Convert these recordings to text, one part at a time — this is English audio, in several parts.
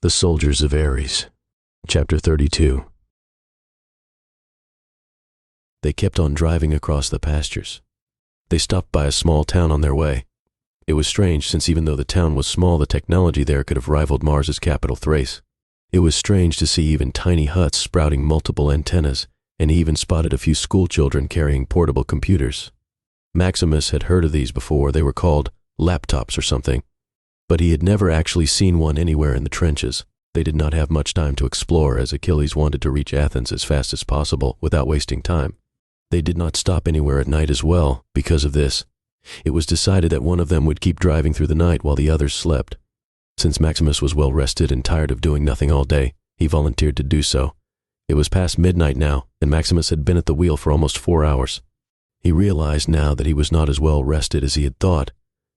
The Soldiers of Ares, Chapter 32. They kept on driving across the pastures. They stopped by a small town on their way. It was strange, since even though the town was small, the technology there could have rivaled Mars's capital Thrace. It was strange to see even tiny huts sprouting multiple antennas, and he even spotted a few schoolchildren carrying portable computers. Maximus had heard of these before. They were called laptops or something. But he had never actually seen one anywhere in the trenches. They did not have much time to explore, as Achilles wanted to reach Athens as fast as possible without wasting time. They did not stop anywhere at night as well. Because of this, it was decided that one of them would keep driving through the night while the others slept. Since Maximus was well rested and tired of doing nothing all day, he volunteered to do so. It was past midnight now, and Maximus had been at the wheel for almost 4 hours. He realized now that he was not as well rested as he had thought.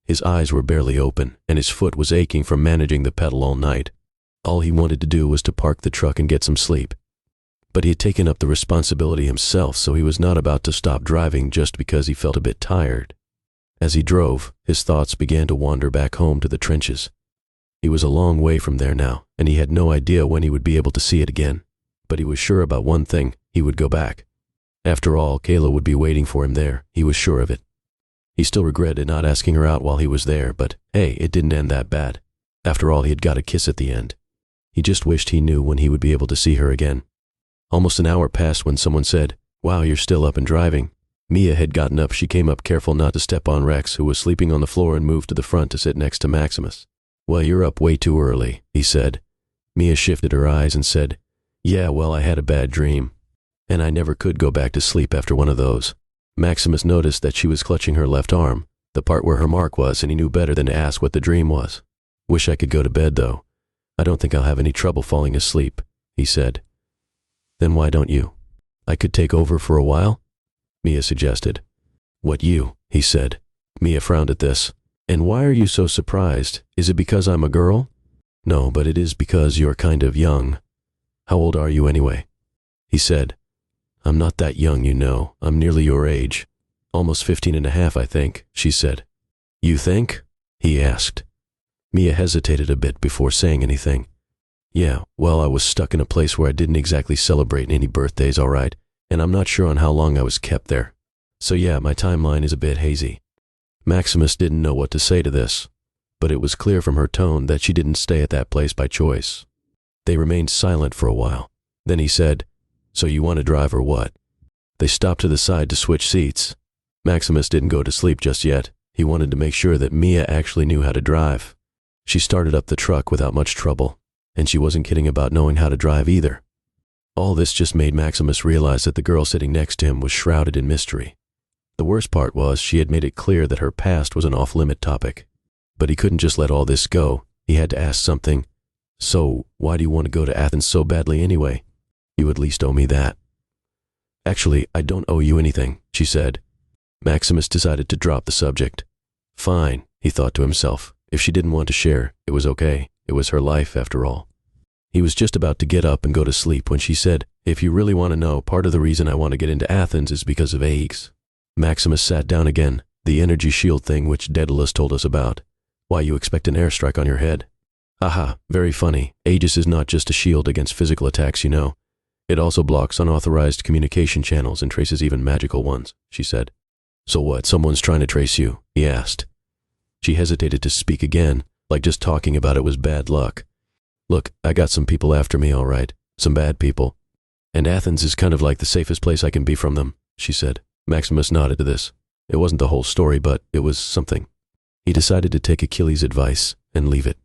His eyes were barely open, and his foot was aching from managing the pedal all night. All he wanted to do was to park the truck and get some sleep. But he had taken up the responsibility himself, so he was not about to stop driving just because he felt a bit tired. As he drove, his thoughts began to wander back home to the trenches. He was a long way from there now, and he had no idea when he would be able to see it again. But he was sure about one thing: he would go back. After all, Kayla would be waiting for him there. He was sure of it. He still regretted not asking her out while he was there, but hey, it didn't end that bad. After all, he had got a kiss at the end. He just wished he knew when he would be able to see her again. Almost an hour passed when someone said, "Wow, you're still up and driving." Mia had gotten up. She came up, careful not to step on Rex, who was sleeping on the floor, and moved to the front to sit next to Maximus. "Well, you're up way too early," he said. Mia shifted her eyes and said, "Yeah, well, I had a bad dream. And I never could go back to sleep after one of those." Maximus noticed that she was clutching her left arm, the part where her mark was, and he knew better than to ask what the dream was. "Wish I could go to bed, though. I don't think I'll have any trouble falling asleep," he said. "Then why don't you? I could take over for a while," Mia suggested. "What, you?" he said. Mia frowned at this. "And why are you so surprised? Is it because I'm a girl?" "No, but it is because you're kind of young. How old are you anyway?" He said. "I'm not that young, you know. I'm nearly your age. Almost 15 and a half, I think," she said. "You think?" he asked. Mia hesitated a bit before saying anything. "Yeah, well, I was stuck in a place where I didn't exactly celebrate any birthdays, all right, and I'm not sure on how long I was kept there. So yeah, my timeline is a bit hazy." Maximus didn't know what to say to this, but it was clear from her tone that she didn't stay at that place by choice. They remained silent for a while. Then he said, "So you want to drive or what?" They stopped to the side to switch seats. Maximus didn't go to sleep just yet. He wanted to make sure that Mia actually knew how to drive. She started up the truck without much trouble, and she wasn't kidding about knowing how to drive either. All this just made Maximus realize that the girl sitting next to him was shrouded in mystery. The worst part was she had made it clear that her past was an off-limit topic. But he couldn't just let all this go. He had to ask something. "So, why do you want to go to Athens so badly anyway? You at least owe me that." "Actually, I don't owe you anything," she said. Maximus decided to drop the subject. Fine, he thought to himself. If she didn't want to share, it was okay. It was her life, after all. He was just about to get up and go to sleep when she said, "If you really want to know, part of the reason I want to get into Athens is because of Aegis." Maximus sat down again, the energy shield thing which Daedalus told us about. "Why, you expect an airstrike on your head?" "Haha, very funny. Aegis is not just a shield against physical attacks, you know. It also blocks unauthorized communication channels and traces even magical ones," she said. "So what, someone's trying to trace you?" he asked. She hesitated to speak again, like just talking about it was bad luck. "Look, I got some people after me, all right. Some bad people. And Athens is kind of like the safest place I can be from them," she said. Maximus nodded to this. It wasn't the whole story, but it was something. He decided to take Achilles' advice and leave it.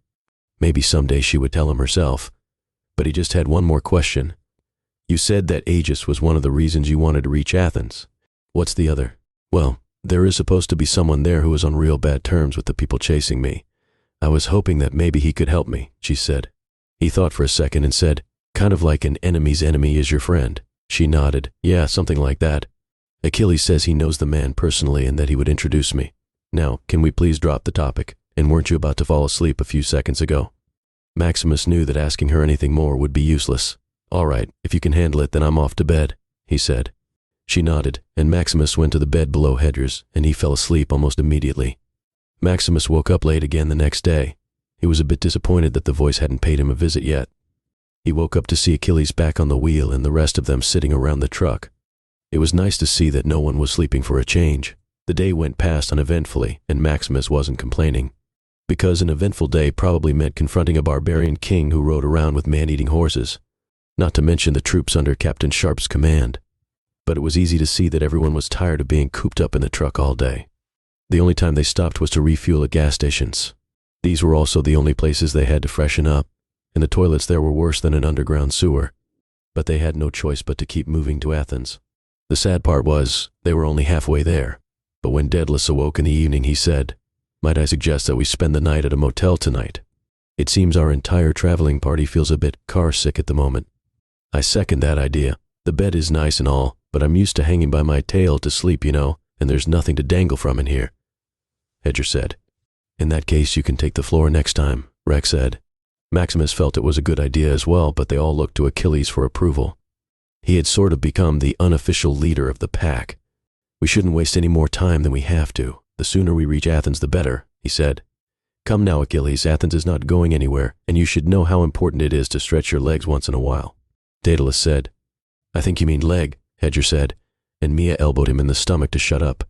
Maybe someday she would tell him herself. But he just had one more question. "You said that Aegis was one of the reasons you wanted to reach Athens. What's the other?" "Well, there is supposed to be someone there who is on real bad terms with the people chasing me. I was hoping that maybe he could help me," she said. He thought for a second and said, "Kind of like an enemy's enemy is your friend." She nodded. "Yeah, something like that. Achilles says he knows the man personally and that he would introduce me. Now, can we please drop the topic? And weren't you about to fall asleep a few seconds ago?" Maximus knew that asking her anything more would be useless. "All right, if you can handle it, then I'm off to bed," he said. She nodded, and Maximus went to the bed below Hedger's, and he fell asleep almost immediately. Maximus woke up late again the next day. He was a bit disappointed that the voice hadn't paid him a visit yet. He woke up to see Achilles back on the wheel and the rest of them sitting around the truck. It was nice to see that no one was sleeping for a change. The day went past uneventfully, and Maximus wasn't complaining. Because an eventful day probably meant confronting a barbarian king who rode around with man-eating horses, not to mention the troops under Captain Sharp's command. But it was easy to see that everyone was tired of being cooped up in the truck all day. The only time they stopped was to refuel at gas stations. These were also the only places they had to freshen up, and the toilets there were worse than an underground sewer. But they had no choice but to keep moving to Athens. The sad part was, they were only halfway there. But when Daedalus awoke in the evening, he said, "Might I suggest that we spend the night at a motel tonight? It seems our entire traveling party feels a bit car-sick at the moment." "I second that idea. The bed is nice and all, but I'm used to hanging by my tail to sleep, and there's nothing to dangle from in here," Hedger said. "In that case, you can take the floor next time," Rex said. Maximus felt it was a good idea as well, but they all looked to Achilles for approval. He had sort of become the unofficial leader of the pack. "We shouldn't waste any more time than we have to. The sooner we reach Athens, the better," he said. "Come now, Achilles, Athens is not going anywhere, and you should know how important it is to stretch your legs once in a while," Daedalus said. "I think you mean leg," Hedger said, and Mia elbowed him in the stomach to shut up.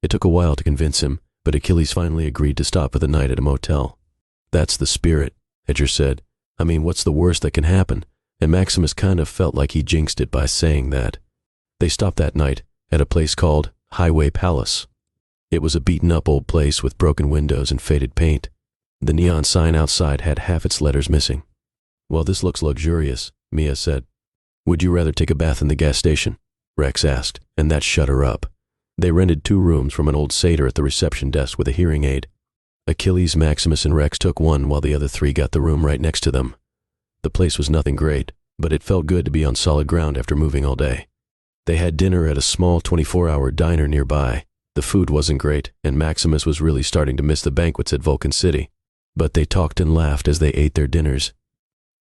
It took a while to convince him, but Achilles finally agreed to stop for the night at a motel. "That's the spirit," Hedger said. "I mean, what's the worst that can happen?" And Maximus kind of felt like he jinxed it by saying that. They stopped that night at a place called Highway Palace. It was a beaten-up old place with broken windows and faded paint. The neon sign outside had half its letters missing. "Well, this looks luxurious," Mia said. "Would you rather take a bath in the gas station?" Rex asked, and that shut her up. They rented 2 rooms from an old satyr at the reception desk with a hearing aid. Achilles, Maximus, and Rex took one while the other 3 got the room right next to them. The place was nothing great, but it felt good to be on solid ground after moving all day. They had dinner at a small 24-hour diner nearby. The food wasn't great, and Maximus was really starting to miss the banquets at Vulcan City. But they talked and laughed as they ate their dinners.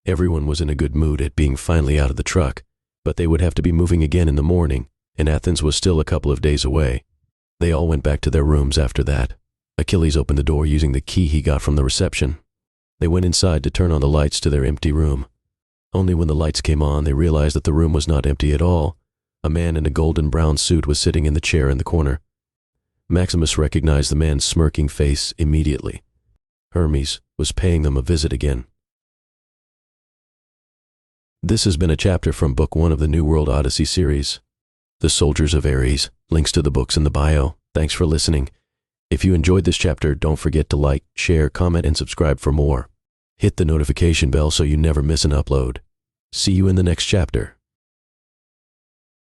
Everyone was in a good mood at being finally out of the truck, but they would have to be moving again in the morning, and Athens was still a couple of days away. They all went back to their rooms after that. Achilles opened the door using the key he got from the reception. They went inside to turn on the lights to their empty room. Only when the lights came on, they realized that the room was not empty at all. A man in a golden brown suit was sitting in the chair in the corner. Maximus recognized the man's smirking face immediately. Hermes was paying them a visit again. This has been a chapter from Book 1 of the new World Odyssey series, The Soldiers of Ares. Links to the books in the bio. Thanks for listening. If you enjoyed this chapter, don't forget to like, share, comment, and subscribe for more. Hit the notification bell so you never miss an upload. See you in the next chapter.